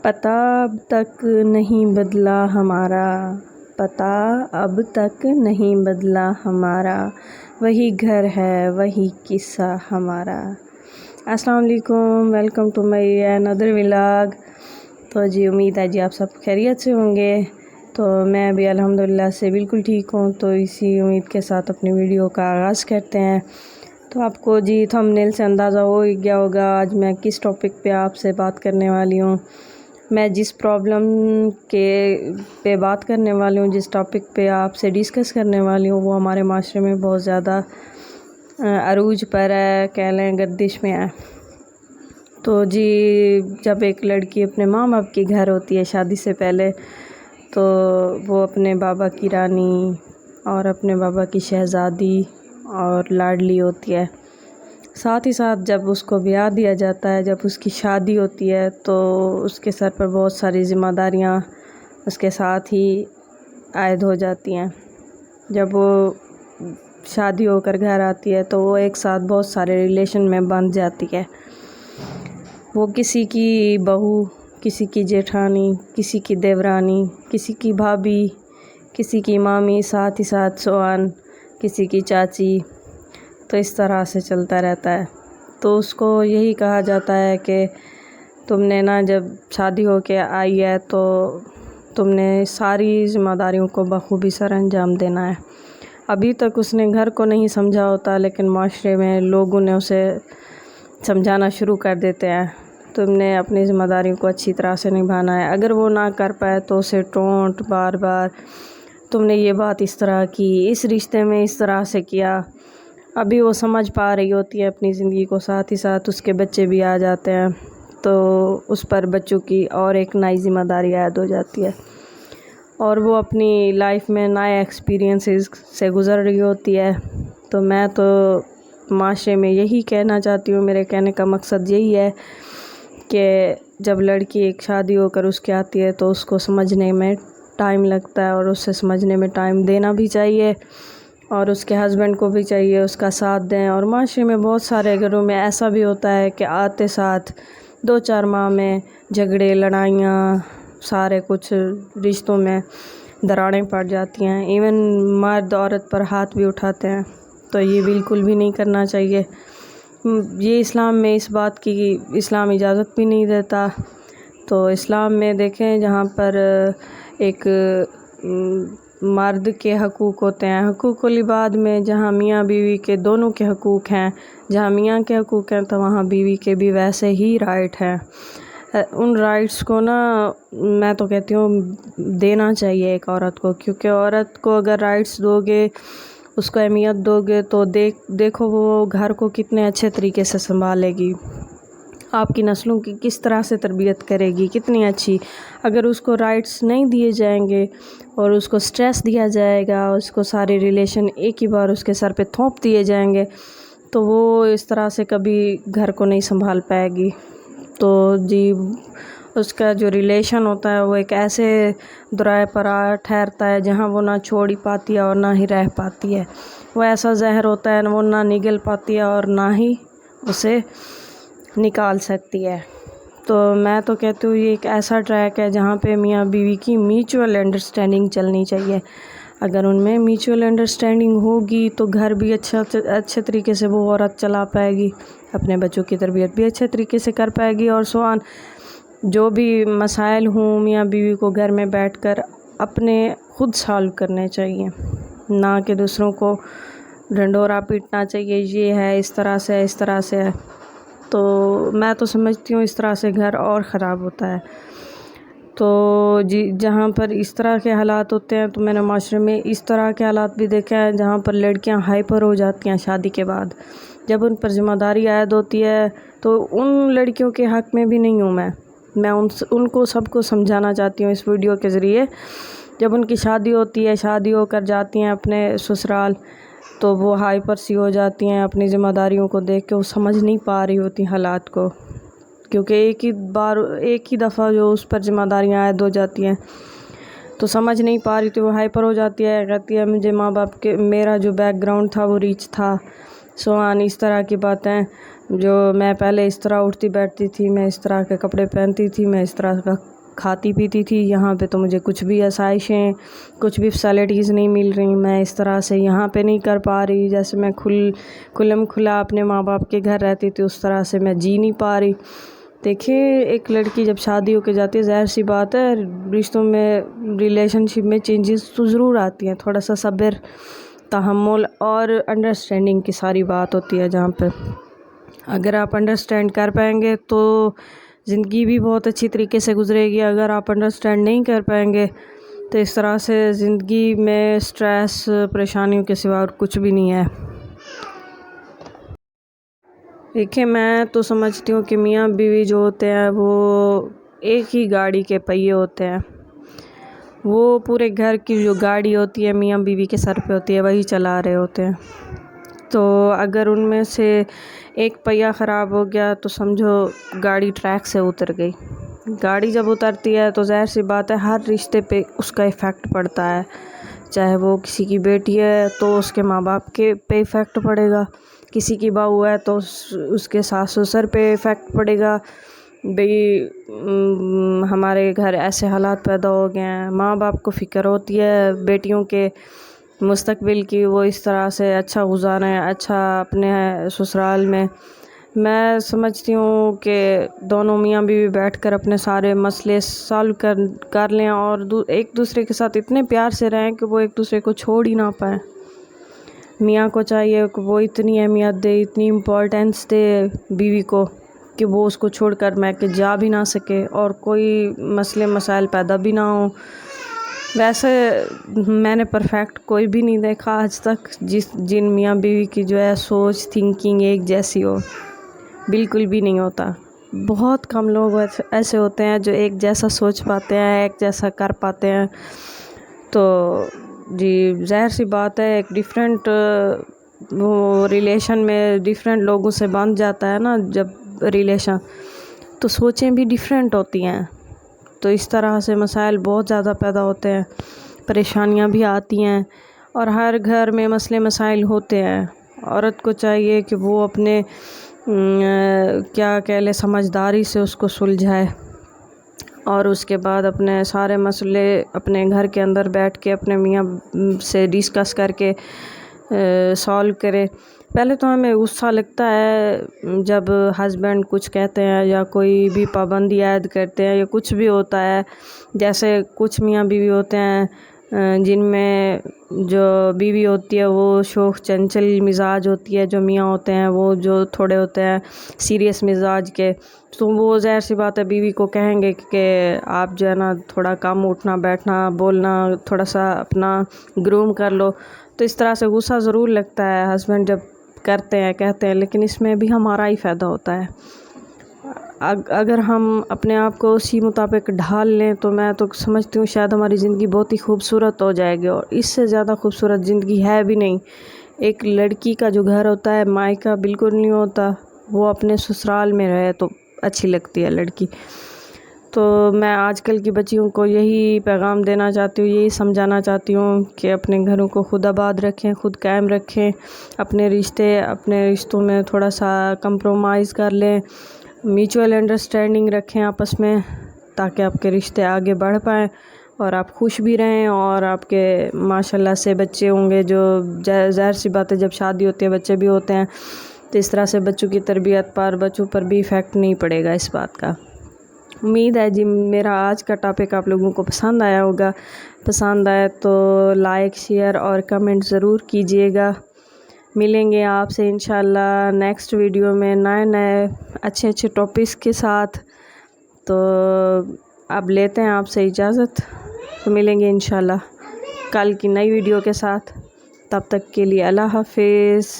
پتہ اب تک نہیں بدلا ہمارا، پتہ اب تک نہیں بدلا ہمارا، وہی گھر ہے وہی قصہ ہمارا۔ السلام علیکم، ویلکم ٹو مائی اندر ولاگ۔ تو جی امید ہے جی آپ سب خیریت سے ہوں گے۔ تو میں بھی الحمدللہ سے بالکل ٹھیک ہوں۔ تو اسی امید کے ساتھ اپنی ویڈیو کا آغاز کرتے ہیں۔ تو آپ کو جی تھمبنیل سے اندازہ ہو ہی گیا ہوگا آج میں کس ٹاپک پہ آپ سے بات کرنے والی ہوں۔ میں جس پرابلم پہ بات کرنے والی ہوں، جس ٹاپک پہ آپ سے ڈسکس کرنے والی ہوں، وہ ہمارے معاشرے میں بہت زیادہ عروج پر ہے، کہہ لیں گردش میں ہے۔ تو جی جب ایک لڑکی اپنے ماں باپ کے گھر ہوتی ہے شادی سے پہلے، تو وہ اپنے بابا کی رانی اور اپنے بابا کی شہزادی اور لاڈلی ہوتی ہے۔ ساتھ ہی ساتھ جب اس کو بیاہ دیا جاتا ہے، جب اس کی شادی ہوتی ہے، تو اس کے سر پر بہت ساری ذمہ داریاں اس کے ساتھ ہی عائد ہو جاتی ہیں۔ جب وہ شادی ہو کر گھر آتی ہے تو وہ ایک ساتھ بہت سارے ریلیشن میں بندھ جاتی ہے۔ وہ کسی کی بہو، کسی کی جیٹھانی، کسی کی دیورانی، کسی کی بھابھی، کسی کی مامی، ساتھ ہی ساتھ سوہن، کسی کی چاچی، تو اس طرح سے چلتا رہتا ہے۔ تو اس کو یہی کہا جاتا ہے کہ تم نے جب شادی ہو کے آئی ہے تو تم نے ساری ذمہ داریوں کو بخوبی سر انجام دینا ہے۔ ابھی تک اس نے گھر کو نہیں سمجھا ہوتا، لیکن معاشرے میں لوگوں نے اسے سمجھانا شروع کر دیتے ہیں، تم نے اپنی ذمہ داریوں کو اچھی طرح سے نبھانا ہے۔ اگر وہ نہ کر پائے تو اسے ٹونٹ بار بار، تم نے یہ بات اس طرح کی، اس رشتے میں اس طرح سے کیا۔ ابھی وہ سمجھ پا رہی ہوتی ہے اپنی زندگی کو، ساتھ ہی ساتھ اس کے بچے بھی آ جاتے ہیں، تو اس پر بچوں کی اور ایک نئی ذمہ داری عائد ہو جاتی ہے، اور وہ اپنی لائف میں نئے ایکسپیرینسز سے گزر رہی ہوتی ہے۔ تو میں تو معاشرے میں یہی کہنا چاہتی ہوں، میرے کہنے کا مقصد یہی ہے کہ جب لڑکی ایک شادی ہو کر اس کے آتی ہے تو اس کو سمجھنے میں ٹائم لگتا ہے، اور اس سے سمجھنے میں ٹائم دینا بھی چاہیے، اور اس کے ہسبینڈ کو بھی چاہیے اس کا ساتھ دیں۔ اور معاشرے میں بہت سارے گھروں میں ایسا بھی ہوتا ہے کہ آتے ساتھ 2-4 ماہ میں جھگڑے، لڑائیاں، سارے کچھ رشتوں میں دراڑیں پڑ جاتی ہیں، ایون مرد عورت پر ہاتھ بھی اٹھاتے ہیں۔ تو یہ بالکل بھی نہیں کرنا چاہیے، یہ اسلام میں اس بات کی اسلام اجازت بھی نہیں دیتا۔ تو اسلام میں دیکھیں جہاں پر ایک مرد کے حقوق ہوتے ہیں، حقوق العباد میں جہاں میاں بیوی کے دونوں کے حقوق ہیں، جہاں میاں کے حقوق ہیں تو وہاں بیوی کے بھی ویسے ہی رائٹ ہیں۔ ان رائٹس کو میں تو کہتی ہوں دینا چاہیے ایک عورت کو، کیونکہ عورت کو اگر رائٹس دو گے، اس کو اہمیت دو گے، تو دیکھو وہ گھر کو کتنے اچھے طریقے سے سنبھالے گی، آپ کی نسلوں کی کس طرح سے تربیت کرے گی، کتنی اچھی۔ اگر اس کو رائٹس نہیں دیے جائیں گے اور اس کو سٹریس دیا جائے گا، اس کو سارے ریلیشن ایک ہی بار اس کے سر پہ تھوپ دیے جائیں گے، تو وہ اس طرح سے کبھی گھر کو نہیں سنبھال پائے گی۔ تو جی اس کا جو ریلیشن ہوتا ہے وہ ایک ایسے درائے پر ٹھہرتا ہے جہاں وہ نہ چھوڑ ہی پاتی ہے اور نہ ہی رہ پاتی ہے۔ وہ ایسا زہر ہوتا ہے وہ نہ نگل پاتی ہے اور نہ ہی اسے نکال سکتی ہے۔ تو میں تو کہتی ہوں یہ ایک ایسا ٹریک ہے جہاں پہ میاں بیوی کی میوچول انڈرسٹینڈنگ چلنی چاہیے۔ اگر ان میں میوچول انڈرسٹینڈنگ ہوگی تو گھر بھی اچھے طریقے سے وہ عورت چلا پائے گی، اپنے بچوں کی تربیت بھی اچھے طریقے سے کر پائے گی، اور سو آن جو بھی مسائل ہوں میاں بیوی کو گھر میں بیٹھ کر اپنے خود سالو کرنے چاہیے، نہ کہ دوسروں کو ڈھنڈورا پیٹنا چاہیے، یہ ہے اس طرح سے اس طرح سے ہے۔ تو میں تو سمجھتی ہوں اس طرح سے گھر اور خراب ہوتا ہے۔ تو جی جہاں پر اس طرح کے حالات ہوتے ہیں، تو میں نے معاشرے میں اس طرح کے حالات بھی دیکھے ہیں جہاں پر لڑکیاں ہائپر ہو جاتی ہیں شادی کے بعد۔ جب ان پر ذمہ داری عائد ہوتی ہے تو ان لڑکیوں کے حق میں بھی نہیں ہوں میں ان کو سب کو سمجھانا چاہتی ہوں اس ویڈیو کے ذریعے۔ جب ان کی شادی ہوتی ہے، شادی ہو کر جاتی ہیں اپنے سسرال، تو وہ ہائپر سی ہو جاتی ہیں، اپنی ذمہ داریوں کو دیکھ کے وہ سمجھ نہیں پا رہی ہوتی حالات کو، کیونکہ ایک ہی دفعہ جو اس پر ذمہ داریاں عائد ہو جاتی ہیں تو سمجھ نہیں پا رہی تھی، وہ ہائپر ہو جاتی ہے، کہتی ہے مجھے ماں باپ کے میرا جو بیک گراؤنڈ تھا وہ ریچ تھا، سو آن اس طرح کی باتیں جو میں پہلے اس طرح اٹھتی بیٹھتی تھی، میں اس طرح کے کپڑے پہنتی تھی، میں اس طرح کا کھاتی پیتی تھی، یہاں پہ تو مجھے کچھ بھی آسائشیں، کچھ بھی فیسلٹیز نہیں مل رہی. میں اس طرح سے یہاں پہ نہیں کر پا رہی. جیسے میں کھلم کھلا اپنے ماں باپ کے گھر رہتی تھی، اس طرح سے میں جی نہیں پا رہی. دیکھیں، ایک لڑکی جب شادی ہو کے جاتی ہے، ظاہر سی بات ہے رشتوں میں، ریلیشن شپ میں چینجز تو ضرور آتی ہیں. تھوڑا سا صبر، تحمل اور انڈرسٹینڈنگ کی ساری بات ہوتی ہے. جہاں پہ اگر آپ انڈرسٹینڈ کر پائیں گے تو زندگی بھی بہت اچھی طریقے سے گزرے گی. اگر آپ انڈرسٹینڈ نہیں کر پائیں گے تو اس طرح سے زندگی میں سٹریس، پریشانیوں کے سوا اور کچھ بھی نہیں ہے. دیکھیں، میں تو سمجھتی ہوں کہ میاں بیوی جو ہوتے ہیں وہ ایک ہی گاڑی کے پہیے ہوتے ہیں. وہ پورے گھر کی جو گاڑی ہوتی ہے میاں بیوی کے سر پہ ہوتی ہے، وہی چلا رہے ہوتے ہیں. تو اگر ان میں سے ایک پہیہ خراب ہو گیا تو سمجھو گاڑی ٹریک سے اتر گئی. گاڑی جب اترتی ہے تو ظاہر سی بات ہے ہر رشتے پہ اس کا ایفیکٹ پڑتا ہے. چاہے وہ کسی کی بیٹی ہے تو اس کے ماں باپ کے پہ ایفیکٹ پڑے گا، کسی کی بہو ہے تو اس کے ساس سسر پہ ایفیکٹ پڑے گا. بھئی ہمارے گھر ایسے حالات پیدا ہو گئے ہیں، ماں باپ کو فکر ہوتی ہے بیٹیوں کے مستقبل کی، وہ اس طرح سے اچھا گزاریں، اچھا اپنے سسرال میں. میں سمجھتی ہوں کہ دونوں میاں بیوی بیٹھ کر اپنے سارے مسئلے سالو کر لیں اور ایک دوسرے کے ساتھ اتنے پیار سے رہیں کہ وہ ایک دوسرے کو چھوڑ ہی نہ پائیں. میاں کو چاہیے کہ وہ اتنی اہمیت دے، اتنی امپورٹنس دے بیوی کو کہ وہ اس کو چھوڑ کر میں کہ جا بھی نہ سکے اور کوئی مسئلے مسائل پیدا بھی نہ ہوں. ویسے میں نے پرفیکٹ کوئی بھی نہیں دیکھا آج تک جن میاں بیوی کی جو ہے سوچ، تھنکنگ ایک جیسی ہو. بالکل بھی نہیں ہوتا. بہت کم لوگ ایسے ہوتے ہیں جو ایک جیسا سوچ پاتے ہیں، ایک جیسا کر پاتے ہیں. تو جی ظاہر سی بات ہے ایک ڈیفرنٹ وہ ریلیشن میں ڈیفرنٹ لوگوں سے بندھ جاتا ہے نا جب ریلیشن، تو سوچیں بھی ڈیفرنٹ ہوتی ہیں. تو اس طرح سے مسائل بہت زیادہ پیدا ہوتے ہیں، پریشانیاں بھی آتی ہیں اور ہر گھر میں مسئلے مسائل ہوتے ہیں. عورت کو چاہیے کہ وہ اپنے کیا کہہ لے سمجھداری سے اس کو سلجھائے اور اس کے بعد اپنے سارے مسئلے اپنے گھر کے اندر بیٹھ کے اپنے میاں سے ڈسکس کر کے سالو کرے. پہلے تو ہمیں غصہ لگتا ہے جب ہسبینڈ کچھ کہتے ہیں یا کوئی بھی پابندی عائد کرتے ہیں یا کچھ بھی ہوتا ہے. جیسے کچھ میاں بیوی ہوتے ہیں جن میں جو بیوی ہوتی ہے وہ شوخ چنچل مزاج ہوتی ہے، جو میاں ہوتے ہیں وہ جو تھوڑے ہوتے ہیں سیریس مزاج کے. تو وہ ظاہر سی بات ہے بیوی کو کہیں گے کہ آپ جو ہے نا تھوڑا کم اٹھنا بیٹھنا بولنا تھوڑا سا اپنا گروم کر لو. تو اس طرح سے غصہ ضرور لگتا ہے ہسبینڈ جب کرتے ہیں کہتے ہیں، لیکن اس میں بھی ہمارا ہی فائدہ ہوتا ہے. اگر ہم اپنے آپ کو اسی مطابق ڈھال لیں تو میں تو سمجھتی ہوں شاید ہماری زندگی بہت ہی خوبصورت ہو جائے گی، اور اس سے زیادہ خوبصورت زندگی ہے بھی نہیں. ایک لڑکی کا جو گھر ہوتا ہے مائکہ بالکل نہیں ہوتا، وہ اپنے سسرال میں رہے تو اچھی لگتی ہے لڑکی. تو میں آج کل کی بچیوں کو یہی پیغام دینا چاہتی ہوں، یہی سمجھانا چاہتی ہوں کہ اپنے گھروں کو خود آباد رکھیں، خود قائم رکھیں، اپنے رشتوں میں تھوڑا سا کمپرومائز کر لیں، میوچول انڈرسٹینڈنگ رکھیں آپس میں، تاکہ آپ کے رشتے آگے بڑھ پائیں اور آپ خوش بھی رہیں اور آپ کے ماشاءاللہ سے بچے ہوں گے. جو ظاہر سی بات ہے جب شادی ہوتی ہے بچے بھی ہوتے ہیں، تو اس طرح سے بچوں کی تربیت پر بچوں پر بھی ایفیکٹ نہیں پڑے گا اس بات کا. امید ہے جی میرا آج کا ٹاپک آپ لوگوں کو پسند آیا ہوگا. پسند آئے تو لائک، شیئر اور کمنٹ ضرور کیجیے گا. ملیں گے آپ سے انشاءاللہ نیکسٹ ویڈیو میں نئے اچھے ٹاپکس کے ساتھ. تو اب لیتے ہیں آپ سے اجازت، تو ملیں گے انشاءاللہ کل کی نئی ویڈیو کے ساتھ. تب تک کے لیے اللہ حافظ.